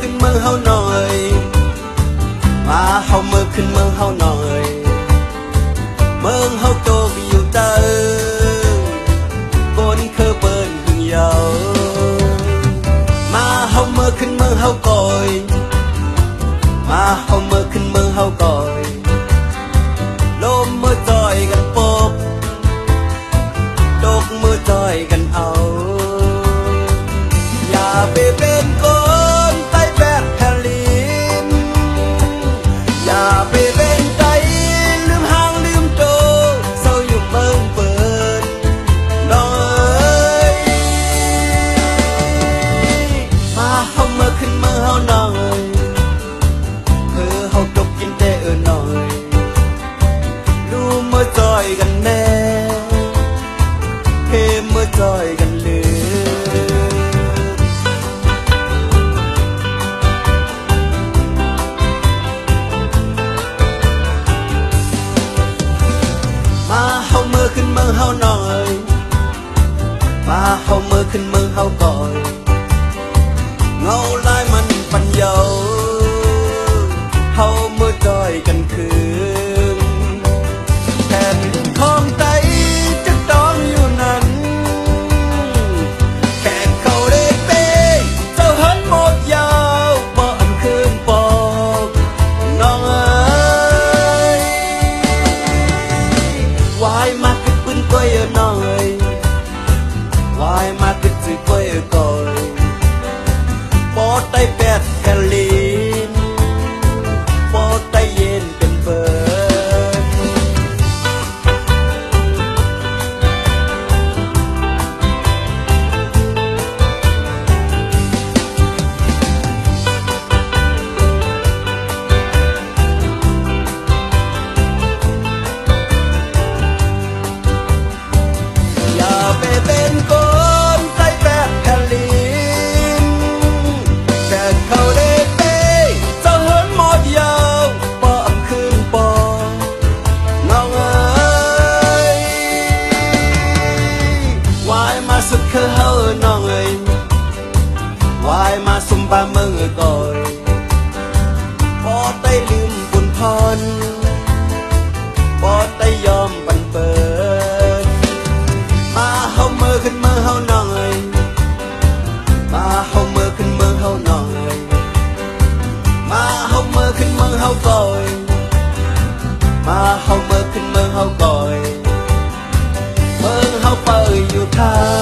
ขึ้นเมืองเฮาหน่อยมาเฮาเมื่อขึ้นเมืองเฮาหน่อยเมืองเฮาโตอยู่เตอบนเคอเปิ้นพึ่งยาวมาเฮาเมื่อขึ้นเมืองเฮาก่อยมาเฮาเมื่อขึ้นเมืองเฮาก่อยลมเมื่อจอยกันปบตกเมื่อจอยกันเอาอย่าไปเป็นคนใต้แบบแฮลินอย่าไปเป็นใจลืมห่างลืมโตเศร้าอยู่เมืองเปิดน้องเอ้ยมาเฮาเมื่อขึ้นเมืองเฮาหน่อยเพื่อเฮาตกกินแต่หน่อยดูเมื่อจอยกันแน่เพเมื่อจอยกันเลยมาเฮาเมื่อขึ้นเมืองเฮาหน่อยมาเฮาเมื่อขึ้นเมืองเฮาก่อยเงาลายมันปัญญาเฮาเมื่อจอยกันคืนแผ่นดินของใจจะต้องอยู่นั้นแค่เขาได้เป้เจ้าหันหมดยาวบ่อันคืนปอกน้องเอ้ยวายมาขึ้นปืนก้อยหน่อยวายมาขึ้นซื้อก้อยก่อยปอไตแปดแคลีนปอไตเย็นเป็นเฟิร์นอย่าไปเป็นคนใต้แปดแคลีนแค่เขาได้เป้เจ้าเหินหมดยาวปอมคืนปอน้องเอ้ยวายมาสุดคือเฮาน้องเอ้ยวายมาสุมปาเมืองก่อยปอไตลืมบุญพรปอไตยอมปันเปิดมาเฮาเมื่อขึ้นเมืองเฮาหน่อยมาเฮาเมื่อขึ้นเมืองเฮาหน่อยมาเฮาเมื่อขึ้นเมืองเฮาก่อยมาเฮาเมื่อขึ้นเมืองเฮาก่อยเมืองเฮาเปิดอยู่ทาง